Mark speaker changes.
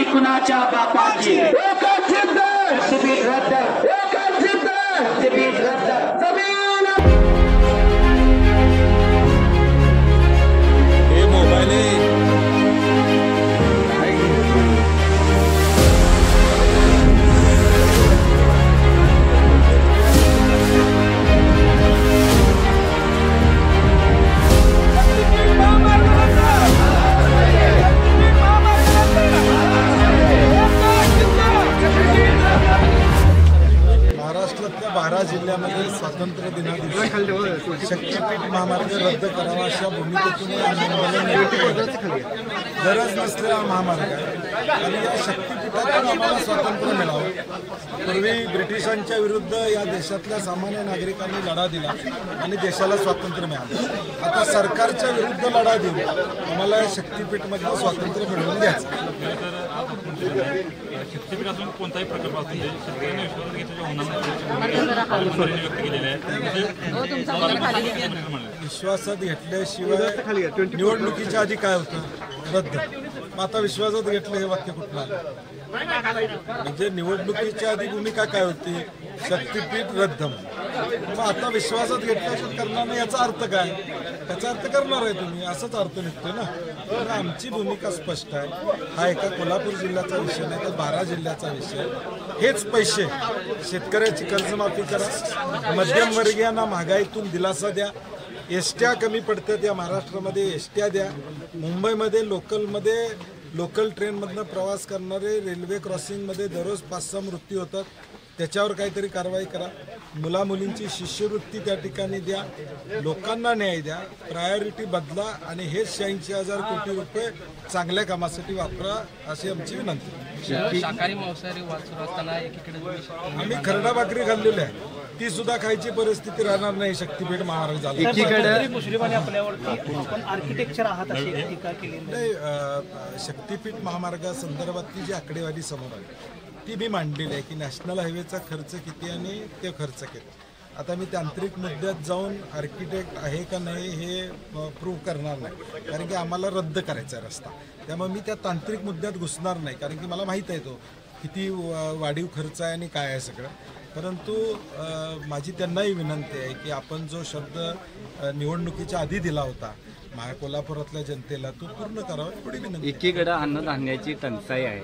Speaker 1: नाही कुणाच्या बापाची. शक्तीपीठ रद्द, शक्तीपीठ रद्द.
Speaker 2: हे मोबाईल महाराष्ट्रातल्या 12 जिल्ह्यामध्ये स्वातंत्र्य दिनादिवशी शक्तीपीठ महामार्ग रद्द करावा अशा भूमिकेतून गरज नसलेला महामार्ग आहे आणि या शक्तीपीठातून आम्हाला स्वातंत्र्य मिळावं. पूर्वी ब्रिटिशांच्या विरुद्ध या देशातल्या सामान्य नागरिकांनी लढा दिला आणि देशाला स्वातंत्र्य मिळालं. आता सरकारच्या विरुद्ध लढा देऊन आम्हाला या शक्तीपीठमधलं स्वातंत्र्य मिळवून घ्यायचं.
Speaker 3: शक्तीपीठातून कोणताही प्रकल्प असतो शेतकऱ्यांनी
Speaker 2: विश्वासात घेतल्याशिवाय निवडणुकीच्या आधी काय होतं? रद्द. मग आता विश्वासात घेतलं हे वाक्य कुठलं आलं? म्हणजे निवडणुकीच्या आधी भूमिका काय होती? शक्तीपीठ रद्द. मग आता विश्वासात घेतल्याशिवाय करणार नाही याचा अर्थ काय? त्याचा अर्थ करणार आहे तुम्ही, असाच अर्थ निघतोय ना. तर आमची भूमिका स्पष्ट आहे. हा एका कोल्हापूर जिल्ह्याचा विषय नाही तर 12 जिल्ह्याचा विषय. हेच पैसे शेतकऱ्याची कर्जमाफी करा, मध्यमवर्गीयांना महागाईतून दिलासा द्या, एसट्या कमी पडतात या महाराष्ट्रामध्ये एसट्या द्या, मुंबईमध्ये लोकल ट्रेनमधनं प्रवास करणारे रेल्वे क्रॉसिंगमध्ये दररोज 5-6 मृत्यू होतात, त्याच्यावर काहीतरी कारवाई करा, मुलामुलींची शिष्यवृत्ती त्या ठिकाणी द्या, लोकांना न्याय द्या, प्रायोरिटी बदला आणि हेच 86,000 कोटी रुपये चांगल्या कामासाठी वापरा अशी आमची विनंती.
Speaker 4: शाकाहारी मांसाहारी वाद सुरू असताना एकीकडे
Speaker 2: आम्ही खरडा भाकरी खाल्लेली आहे, ती सुद्धा खायची परिस्थिती राहणार नाही शक्तीपीठ महामार्ग झाला.
Speaker 5: एकीकडे मुश्रीफाने आपल्यावरती आपण आर्किटेक्चर आहात अशी टीका केली
Speaker 2: नाही. शक्तीपीठ महामार्गासंदर्भातली जी आकडेवारी समोर आली ती मी मांडलेली आहे की नॅशनल हायवेचा खर्च किती आणि ते खर्च किती. आता मी तांत्रिक मुद्द्यात जाऊन आर्किटेक्ट आहे का नाही हे प्रूव्ह करणार नाही, कारण की आम्हाला रद्द करायचा आहे रस्ता. त्यामुळे मी त्या तांत्रिक मुद्द्यात घुसणार नाही, कारण की मला माहीत आहे तो किती वाढीव खर्च आहे आणि काय आहे सगळं. परंतु माझी त्यांनाही विनंती आहे की आपण जो शब्द निवडणुकीच्या आधी दिला होता कोल्हापुरातल्या जनतेला तो पूर्ण करावा एवढी विनंती.
Speaker 6: एकीकडे अन्नधान्याची टंचाई आहे,